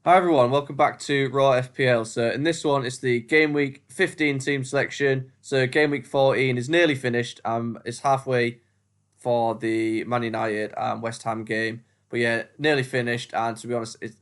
Hi everyone, welcome back to RAW.FPL. So in this one, it's the Game Week 15 team selection. So Game Week 14 is nearly finished. It's halfway for the Man United and West Ham game. But yeah, nearly finished. And to be honest, it's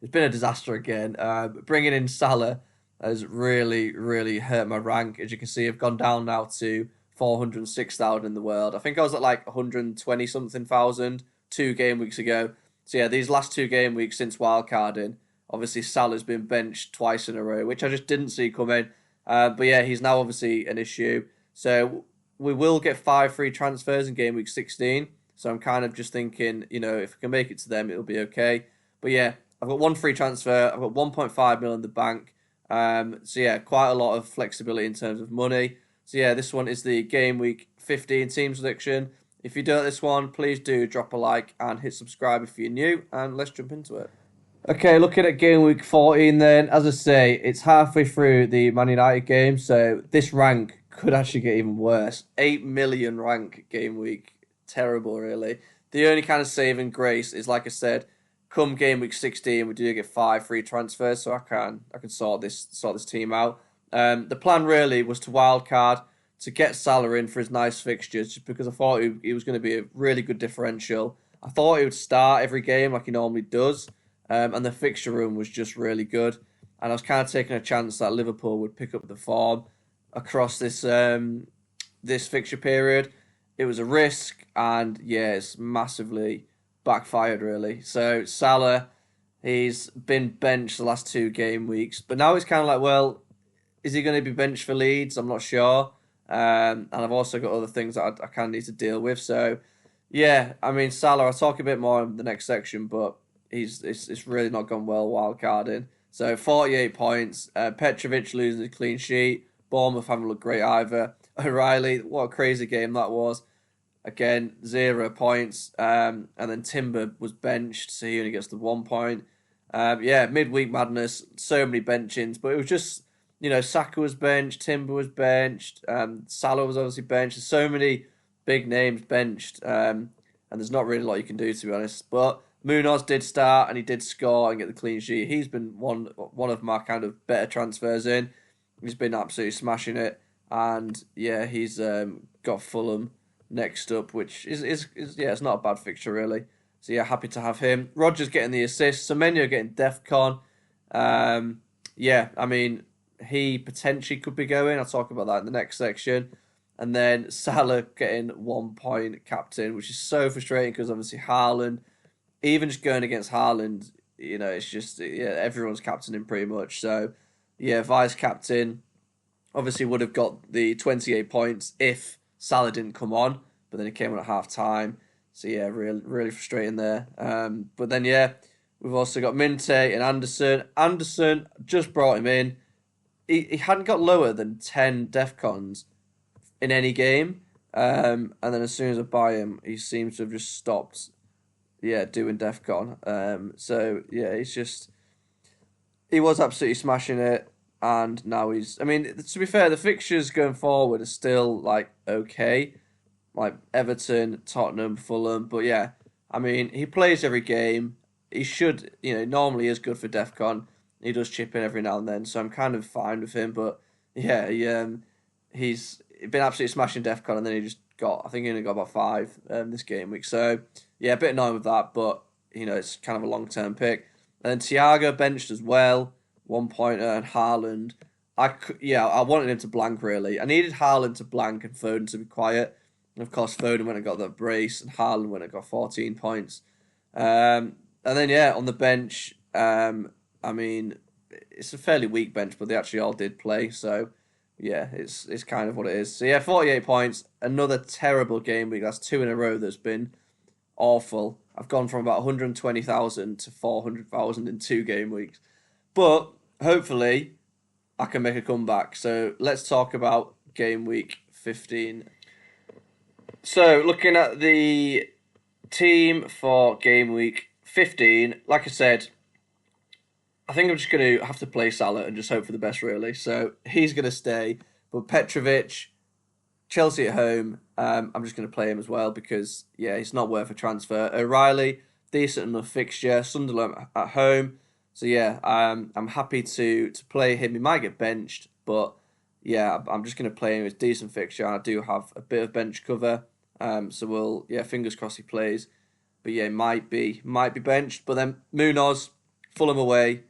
been a disaster again. Bringing in Salah has really hurt my rank. As you can see, I've gone down now to 406,000 in the world. I think I was at like 120 something thousand 2 game weeks ago. So yeah, these last 2 game weeks since wildcarding. Obviously, Salah's been benched twice in a row, which I just didn't see coming. But yeah, he's now obviously an issue. So we will get 5 free transfers in game week 16. So I'm kind of just thinking, if I can make it to them, it'll be okay. But yeah, I've got 1 free transfer. I've got 1.5 mil in the bank. So yeah, quite a lot of flexibility in terms of money. So yeah, this one is the game week 15 team selection. If you do like this one, please do drop a like and hit subscribe if you're new. And let's jump into it. Okay, looking at game week 14 then, as I say, it's halfway through the Man United game, so this rank could actually get even worse. 8 million rank game week. Terrible, really. The only kind of saving grace is, like I said, come game week 16, we do get 5 free transfers, so I can sort this team out. The plan really was to wildcard to get Salah in for his nice fixtures, just because I thought he was going to be a really good differential. I thought he would start every game like he normally does. And the fixture room was just really good. And I was kind of taking a chance that Liverpool would pick up the form across this fixture period. It was a risk, and yeah, it's massively backfired really. So Salah, he's been benched the last 2 game weeks, but now it's kind of like, well, is he going to be benched for Leeds? I'm not sure. And I've also got other things that I kind of need to deal with. So yeah, I mean Salah, I'll talk a bit more in the next section, but it's really not gone well wildcarding. So 48 points. Petrovic losing a clean sheet. Bournemouth haven't looked great either. O'Reilly, what a crazy game that was. Again, 0 points. And then Timber was benched, so he only gets the 1 point. Yeah, midweek madness. So many benchings, but it was just Saka was benched, Timber was benched, Salah was obviously benched. There's so many big names benched, and there's not really a lot you can do, to be honest. But Munoz did start and he did score and get the clean sheet. He's been one of my kind of better transfers in. He's been absolutely smashing it, and yeah, he's got Fulham next up, which is yeah, it's not a bad fixture really. So yeah, happy to have him. Rogers getting the assist. Semenyo getting DEFCON. Yeah, I mean he potentially could be going. I'll talk about that in the next section. And then Salah getting 1 point captain, which is so frustrating because obviously Haaland, even just going against Haaland, it's just everyone's captaining pretty much. So yeah, vice captain obviously would have got the 28 points if Salah didn't come on, but then he came on at half time. So yeah, really frustrating there. But then yeah, we've also got Minte and Anderson. Anderson just brought him in. He hadn't got lower than 10 DEFCONs in any game. And then as soon as I buy him, he seems to have just stopped doing DEFCON. So yeah, he was absolutely smashing it, and now he's. I mean, to be fair, the fixtures going forward are still like okay, like Everton, Tottenham, Fulham. But yeah, I mean, he plays every game. He should, normally is good for DEFCON. He does chip in every now and then, so I'm kind of fine with him. But yeah, he's been absolutely smashing DEFCON, and then he just got. I think he only got about 5 this game week. So yeah, a bit annoying with that, but it's kind of a long-term pick. And then Thiago benched as well, 1 pointer, and Haaland. I wanted him to blank really. I needed Haaland to blank and Foden to be quiet. And of course, Foden went and got that brace, and Haaland went and got 14 points. And then yeah, on the bench, I mean, it's a fairly weak bench, but they actually all did play, so yeah, it's kind of what it is. So yeah, 48 points, another terrible game week. That's 2 in a row that's been awful. I've gone from about 120,000 to 400,000 in 2 game weeks. But hopefully I can make a comeback. So let's talk about game week 15. So looking at the team for game week 15, like I said, I think I'm just going to have to play Salah and just hope for the best, really. So he's going to stay. But Petrovic, Chelsea at home, I'm just going to play him as well because, yeah, he's not worth a transfer. O'Reilly, decent enough fixture. Sunderland at home. So yeah, I'm happy to play him. He might get benched, but yeah, I'm just going to play him with decent fixture. And I do have a bit of bench cover. So fingers crossed he plays. But yeah, might be benched. But then Munoz, Fulham away,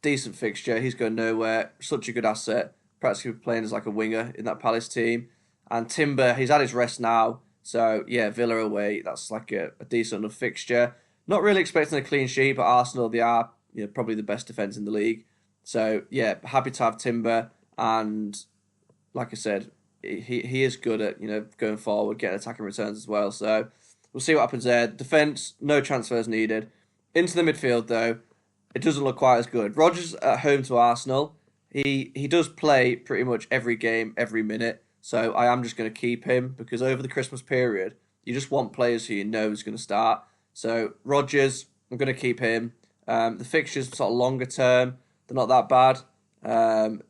decent fixture. He's going nowhere. Such a good asset. Practically playing as like a winger in that Palace team. And Timber, he's had his rest now. So yeah, Villa away. That's like a decent enough fixture. Not really expecting a clean sheet, but Arsenal, they are probably the best defence in the league. So yeah, happy to have Timber, and like I said, he is good at going forward, getting attacking returns as well. So we'll see what happens there. Defence, no transfers needed. Into the midfield though, it doesn't look quite as good. Rodgers at home to Arsenal. He does play pretty much every game, every minute. So I am just going to keep him because over the Christmas period, you just want players who you know is going to start. So Rodgers, I'm going to keep him. The fixtures sort of longer term, they're not that bad.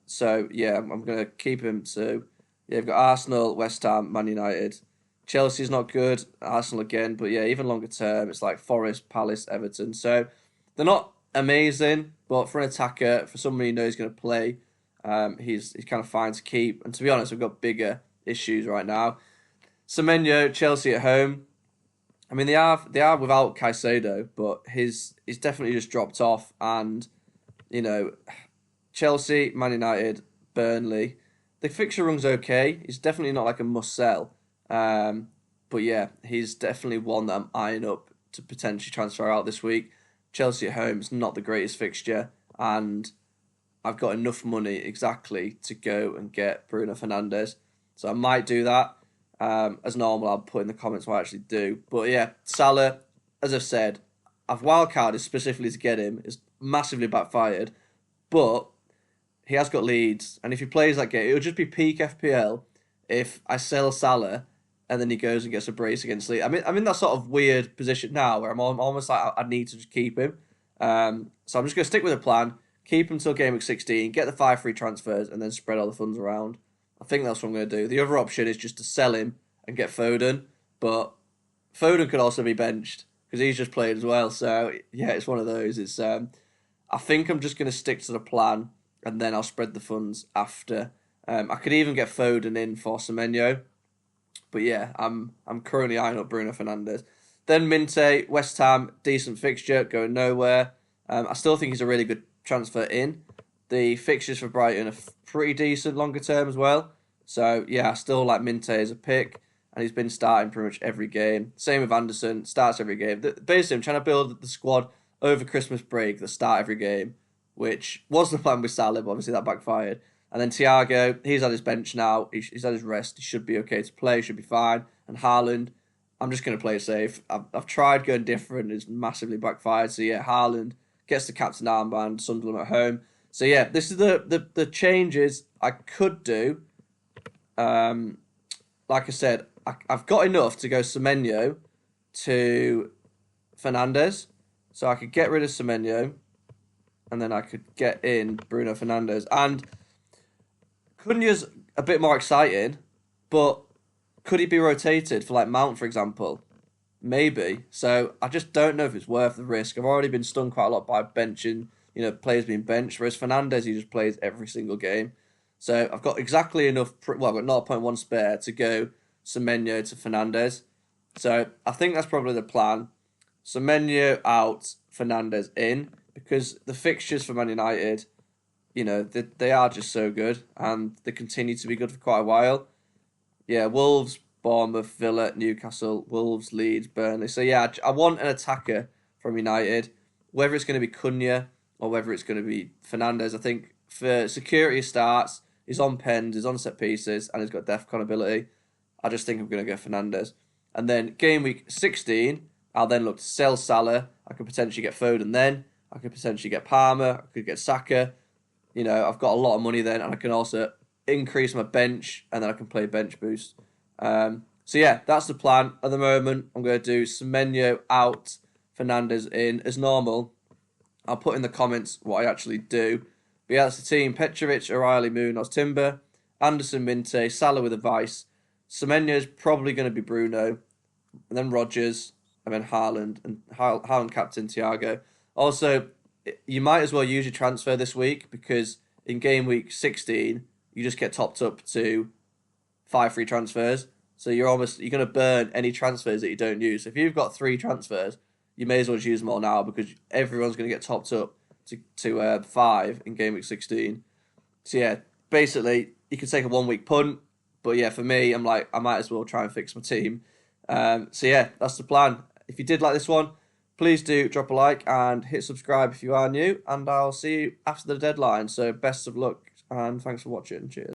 So yeah, I'm going to keep him. So yeah, you've got Arsenal, West Ham, Man United. Chelsea's not good. Arsenal again, but yeah, even longer term, it's like Forest, Palace, Everton. So they're not amazing, but for an attacker, for somebody who knows he's going to play, he's kind of fine to keep. And to be honest, we've got bigger issues right now. Semenyo, Chelsea at home. I mean, they are without Caicedo, but he's definitely just dropped off. And Chelsea, Man United, Burnley, the fixture run's okay. He's definitely not like a must sell. But yeah, he's definitely one that I'm eyeing up to potentially transfer out this week. Chelsea at home is not the greatest fixture, and I've got enough money exactly to go and get Bruno Fernandes. So I might do that. As normal, I'll put in the comments what I actually do. But yeah, Salah, as I've said, I've wildcarded specifically to get him. It's massively backfired. But he has got Leeds. And if he plays that game, it'll just be peak FPL if I sell Salah and then he goes and gets a brace against Leeds. I'm in that sort of weird position now where I'm almost like I need to just keep him. So I'm just going to stick with the plan, keep him till game week 16, get the 5 free transfers, and then spread all the funds around. I think that's what I'm going to do. The other option is just to sell him and get Foden, but Foden could also be benched because he's just played as well. So yeah, it's one of those. It's I think I'm just going to stick to the plan and then I'll spread the funds after. I could even get Foden in for Semenyo, but yeah, I'm currently eyeing up Bruno Fernandes. Then Minte, West Ham, decent fixture, going nowhere. I still think he's a really good transfer in. The fixtures for Brighton are pretty decent longer term as well. So, yeah, I still like Minte as a pick. And he's been starting pretty much every game. Same with Anderson, starts every game. Basically, I'm trying to build the squad over Christmas break that start every game, which was the plan with Salah, but obviously that backfired. And then Thiago, he's at his bench now. He's at his rest. He should be okay to play, should be fine. And Haaland, I'm just going to play it safe. I've tried going different. It's massively backfired. So, yeah, Haaland gets the captain armband, Sunderland at home. So yeah, this is the changes I could do. Like I said, I've got enough to go Semenyo to Fernandes. So I could get rid of Semenyo and then I could get in Bruno Fernandes. And Cunha's a bit more exciting, but could he be rotated for like Mount, for example? Maybe. So I just don't know if it's worth the risk. I've already been stung quite a lot by benching, players being benched, whereas Fernandes, he just plays every single game. So I've got exactly enough, I've got 0.1 spare to go Semenyo to Fernandes. So I think that's probably the plan. Semenyo out, Fernandes in, because the fixtures for Man United, they are just so good, and they continue to be good for quite a while. Yeah, Wolves, Bournemouth, Villa, Newcastle, Wolves, Leeds, Burnley. So yeah, I want an attacker from United, whether it's going to be Cunha or whether it's going to be Fernandes. I think for security starts, he's on pens, he's on set pieces, and he's got DEFCON ability. I just think I'm going to go Fernandes. And then game week 16, I'll then look to sell Salah. I could potentially get Foden then. I could potentially get Palmer. I could get Saka. I've got a lot of money then, and I can also increase my bench, and then I can play bench boost. So yeah, that's the plan. At the moment, I'm going to do Semenyo out, Fernandes in. As normal, I'll put in the comments what I actually do. But yeah, that's the team. Petrovic, O'Reilly, Munoz, Timber, Anderson, Minte, Salah with a vice. Semenyo's probably going to be Bruno, and then Rodgers, and then Haaland, and Haaland captain Thiago. Also, you might as well use your transfer this week, because in game week 16 you just get topped up to 5 free transfers. So you're going to burn any transfers that you don't use. If you've got 3 transfers, you may as well just use them all now, because everyone's going to get topped up to 5 in game week 16. So yeah, basically you can take a 1 week punt, but yeah, for me, I'm like, I might as well try and fix my team. So yeah, that's the plan. If you did like this one, please do drop a like and hit subscribe if you are new, and I'll see you after the deadline. So best of luck and thanks for watching. Cheers.